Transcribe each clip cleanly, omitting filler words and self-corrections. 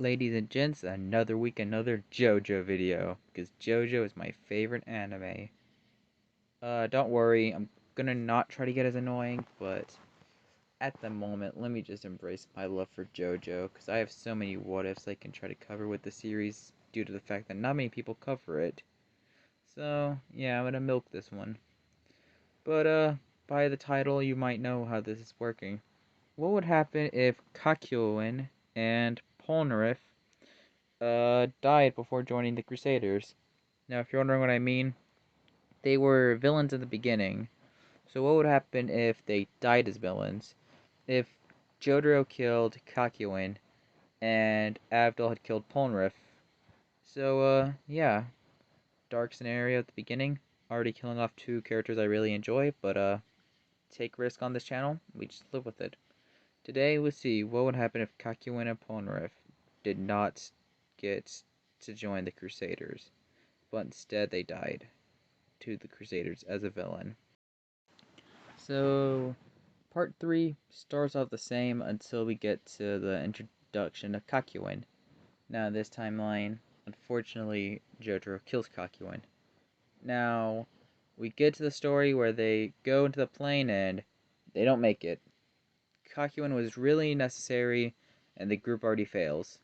ladies and gents, another week, another JoJo video, because JoJo is my favorite anime. Don't worry, I'm gonna not try to get as annoying, but at the moment, let me just embrace my love for JoJo, because I have so many what ifs I can try to cover with the series, due to the fact that not many people cover it. So, yeah, I'm gonna milk this one. But, by the title, you might know how this is working. What would happen if Kakyoin and Polnareff died before joining the Crusaders? Now, if you're wondering what I mean, they were villains in the beginning. So what would happen if they died as villains? If Jotaro killed Kakyoin and Abdul had killed Polnareff. So, yeah, dark scenario at the beginning. Already killing off two characters I really enjoy, but, take risk on this channel. We just live with it. Today, we'll see what would happen if Kakyoin and Polnareff did not get to join the Crusaders, but instead they died to the Crusaders as a villain. So, part 3 starts off the same until we get to the introduction of Kakyoin. Now, in this timeline, unfortunately, Jotaro kills Kakyoin. Now, we get to the story where they go into the plane and they don't make it. Kakyoin was really necessary, and the group already fails.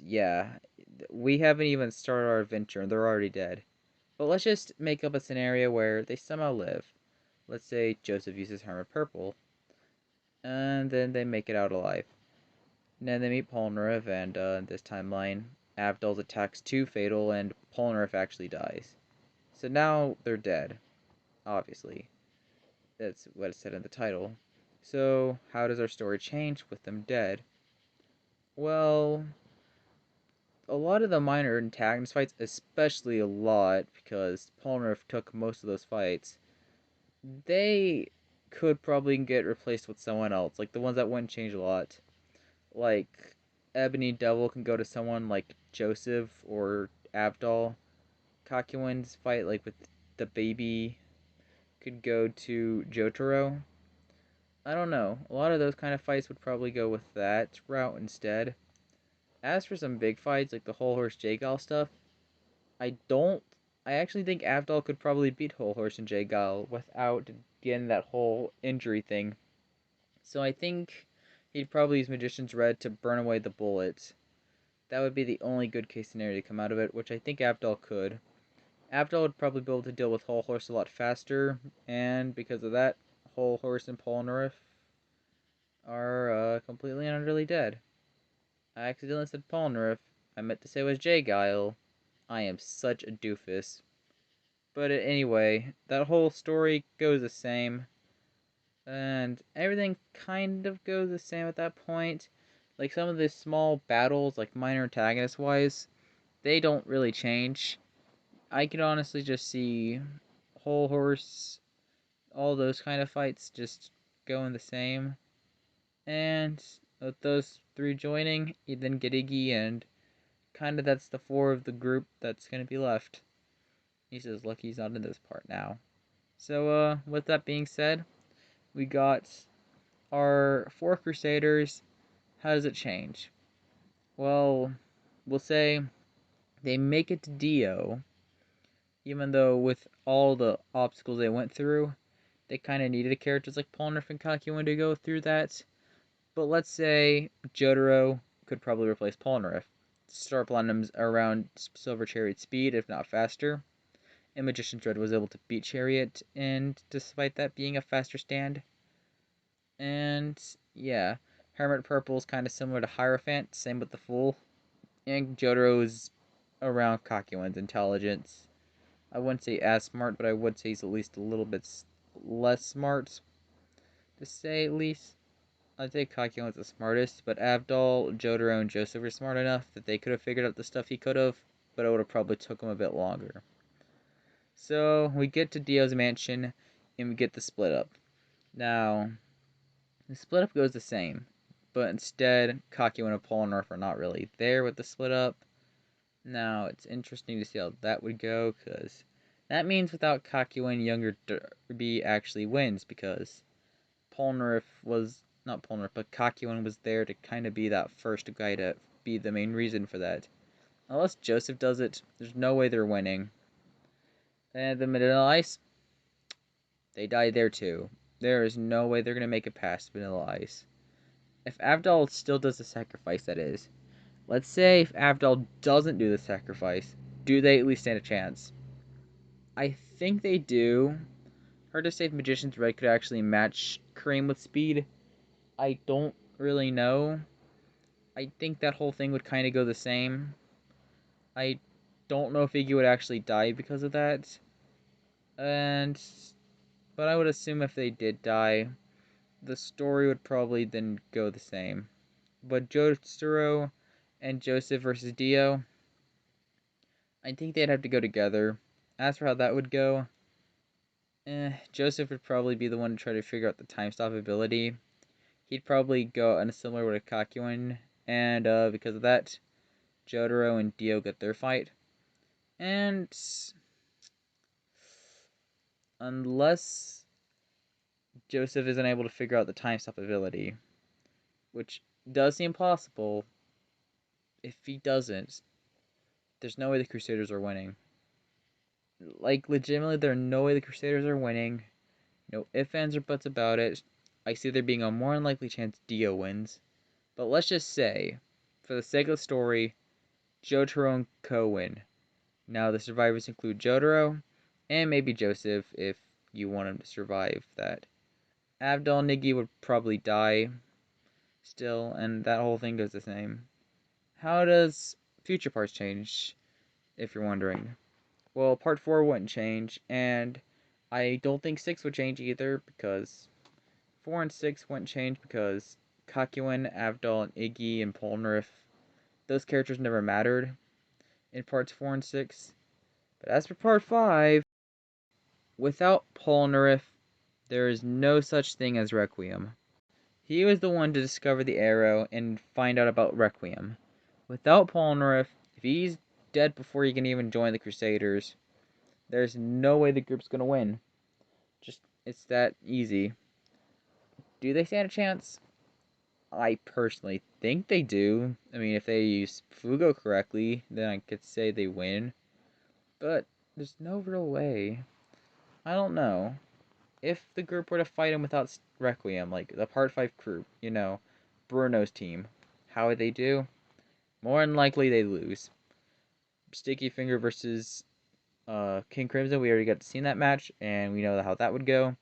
Yeah, we haven't even started our adventure, and they're already dead. But let's just make up a scenario where they somehow live. Let's say Joseph uses Hermit Purple, and then they make it out alive. And then they meet Polnareff, and in this timeline, Abdul's attack's too fatal, and Polnareff actually dies. So now they're dead, obviously. That's what it said in the title. So, how does our story change with them dead? Well, a lot of the minor antagonist fights, especially a lot, because Polnareff took most of those fights, they could probably get replaced with someone else, like the ones that wouldn't change a lot. Like, Ebony Devil can go to someone like Joseph or Abdal. Kakyoin's fight, like with the baby, could go to Jotaro. I don't know. A lot of those kind of fights would probably go with that route instead. As for some big fights, like the Whole Horse J-Gal stuff, I don't. I actually think Abdal could probably beat Whole Horse and J-Gal without getting that whole injury thing. So I think he'd probably use Magician's Red to burn away the bullets. That would be the only good case scenario to come out of it, which I think Abdal could. Abdal would probably be able to deal with Whole Horse a lot faster, and because of that, Whole Horse and Polnareff are completely and utterly dead. I accidentally said Polnareff. I meant to say it was J-Guile. I am such a doofus. But anyway, that whole story goes the same. And everything kind of goes the same at that point. Like some of the small battles, like minor antagonist wise, they don't really change. I could honestly just see Whole Horse, all those kind of fights just going the same. And with those three joining, you then get Iggy, and kind of that's the four of the group that's going to be left. He says, lucky he's not in this part now. So, with that being said, we got our four Crusaders. How does it change? Well, we'll say they make it to Dio, even though with all the obstacles they went through, they kind of needed characters like Polnareff and Kakyoin to go through that. But let's say Jotaro could probably replace Polnareff. Star Platinum's around Silver Chariot speed, if not faster. And Magician's Red was able to beat Chariot, and despite that being a faster stand. And yeah, Hermit Purple is kind of similar to Hierophant, same with the Fool. And Jotaro is around Kakyoin's intelligence. I wouldn't say as smart, but I would say he's at least a little bit less smart, to say at least. I'd say Kakyoin's the smartest, but Abdal, Jotaro, and Joseph are smart enough that they could have figured out the stuff he could have, but it would have probably took him a bit longer. So, we get to Dio's mansion, and we get the split up. Now, the split up goes the same, but instead, Kakyoin and Polnareff are not really there with the split up. Now, it's interesting to see how that would go, because that means without Kakyoin, younger Derby actually wins, because Polnareff was, not Polnareff, but Kakyoin was there to kind of be that first guy to be the main reason for that. Unless Joseph does it, there's no way they're winning. And the Vanilla Ice, they die there too. There is no way they're going to make it past Vanilla Ice. If Avdol still does the sacrifice, that is. Let's say if Avdol doesn't do the sacrifice, do they at least stand a chance? I think they do. Hard to say if Magician's Red could actually match Kareem with speed. I don't really know. I think that whole thing would kind of go the same. I don't know if Iggy would actually die because of that. But I would assume if they did die, the story would probably then go the same. But Jotaro and Joseph versus Dio, I think they'd have to go together. As for how that would go, Joseph would probably be the one to try to figure out the time stop ability. He'd probably go in a similar way to Kakyoin, and because of that, Jotaro and Dio get their fight. And unless Joseph isn't able to figure out the time stop ability, which does seem possible, if he doesn't, there's no way the Crusaders are winning. Like, legitimately, there's no way the Crusaders are winning. No ifs, ands, or buts about it. I see there being a more unlikely chance Dio wins. But let's just say, for the sake of the story, Jotaro and Ko win. Now, the survivors include Jotaro, and maybe Joseph if you want him to survive that. Abdul Niggy would probably die still, and that whole thing goes the same. How does future parts change, if you're wondering? Well, part 4 wouldn't change, and I don't think 6 would change either, because 4 and 6 wouldn't change because Kakyoin, Avdol, and Iggy, and Polnareff, those characters never mattered in parts 4 and 6. But as for part 5, without Polnareff, there is no such thing as Requiem. He was the one to discover the arrow and find out about Requiem. Without Polnareff, if he's dead before he can even join the Crusaders, there's no way the group's gonna win. Just, it's that easy. Do they stand a chance? I personally think they do. I mean, if they use Fugo correctly, then I could say they win. But there's no real way. I don't know. If the group were to fight him without Requiem, like the Part 5 group, Bruno's team, how would they do? More than likely they lose. Sticky Finger versus King Crimson, we already got to see that match, and we know how that would go.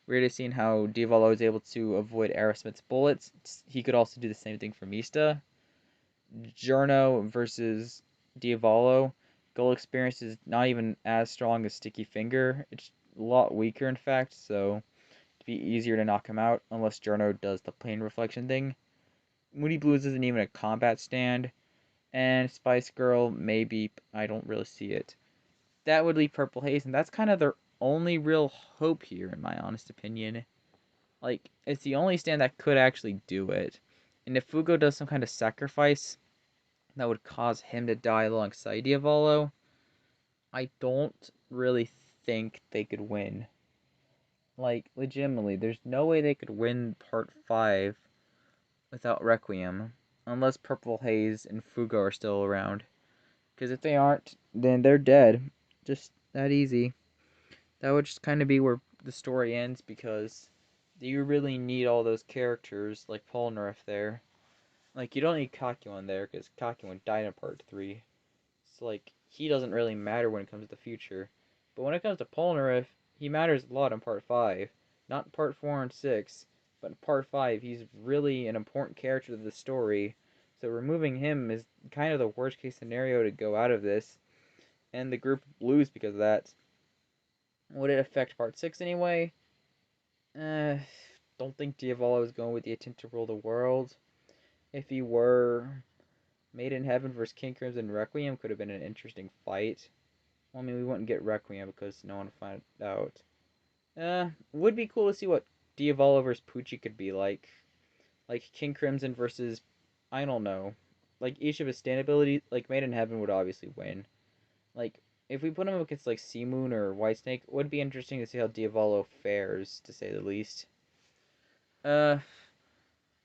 We already seen how Diavolo was able to avoid Aerosmith's bullets. He could also do the same thing for Mista. Giorno versus Diavolo. Goal experience is not even as strong as Sticky Finger. It's a lot weaker, in fact, so it'd be easier to knock him out unless Giorno does the plane reflection thing. Moody Blues isn't even a combat stand. And Spice Girl, maybe. I don't really see it. That would leave Purple Haze, and that's kind of their only real hope here, in my honest opinion. Like, it's the only stand that could actually do it. And if Fugo does some kind of sacrifice that would cause him to die alongside Diavolo, I don't really think they could win. Like, legitimately, there's no way they could win Part 5 without Requiem. Unless Purple Haze and Fugo are still around. Because if they aren't, then they're dead. Just that easy. That would just kind of be where the story ends, because you really need all those characters, like Polnareff there. Like, you don't need Kakyoin there, because Kakyoin died in Part 3. So, like, he doesn't really matter when it comes to the future. But when it comes to Polnareff, he matters a lot in Part 5. Not in Part 4 and 6, but in Part 5, he's really an important character to the story. So removing him is kind of the worst case scenario to go out of this, and the group lose because of that. Would it affect Part 6 anyway? Don't think Diavolo is going with the intent to rule the world. If he were, Made in Heaven versus King Crimson Requiem could have been an interesting fight. Well, I mean, we wouldn't get Requiem because no one would find out. Would be cool to see what Diavolo versus Pucci could be like. Like King Crimson versus, I don't know. Like each of his stand abilities, like Made in Heaven would obviously win. Like, if we put him against like Sea Moon or Whitesnake, it would be interesting to see how Diavolo fares, to say the least. Uh,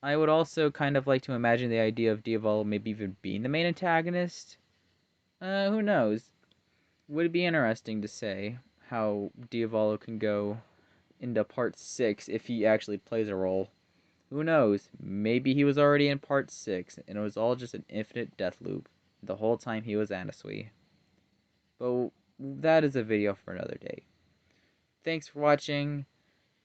I would also kind of like to imagine the idea of Diavolo maybe even being the main antagonist. Who knows? Would be interesting to say how Diavolo can go into part 6 if he actually plays a role. Who knows? Maybe he was already in part 6 and it was all just an infinite death loop the whole time he was Anasui. But that is a video for another day. Thanks for watching.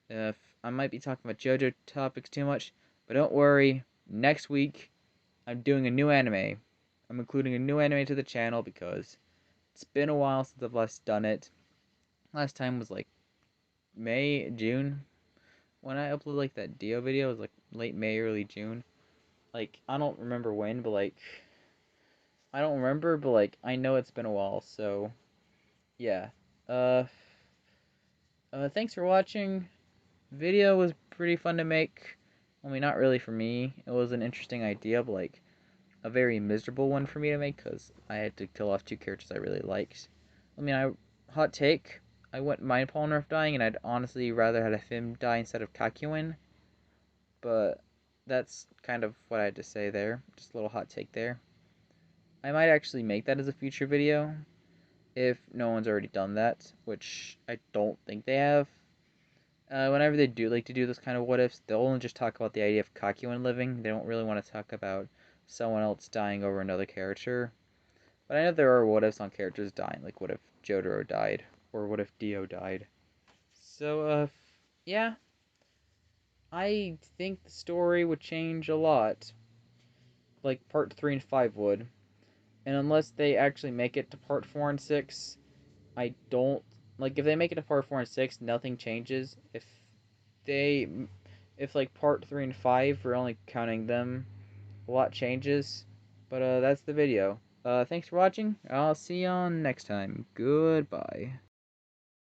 If I might be talking about JoJo topics too much, but don't worry. Next week, I'm doing a new anime. I'm including a new anime to the channel because it's been a while since I've last done it. Last time was like May, June. When I uploaded like that Dio video, it was like late May, early June. Like, I don't remember when, but like, I don't remember, but like, I know it's been a while, so yeah. Uh, thanks for watching. Video was pretty fun to make. I mean, not really for me. It was an interesting idea, but like a very miserable one for me to make because I had to kill off two characters I really liked. I mean, hot take. I wouldn't mind Polnareff dying, and I'd honestly rather have him die instead of Kakyoin. But that's kind of what I had to say there. Just a little hot take there. I might actually make that as a future video if no one's already done that, which I don't think they have. Whenever they do like to do this kind of what ifs, they'll only just talk about the idea of Kakyoin living. They don't really want to talk about someone else dying over another character. But I know there are what ifs on characters dying, like what if Jotaro died, or what if Dio died. So, yeah, I think the story would change a lot, like part 3 and 5 would. And unless they actually make it to part 4 and 6, I don't like if they make it to part 4 and 6, nothing changes. They if like part 3 and 5 we're only counting them, a lot changes. But that's the video. Thanks for watching. I'll see you on next time. Goodbye.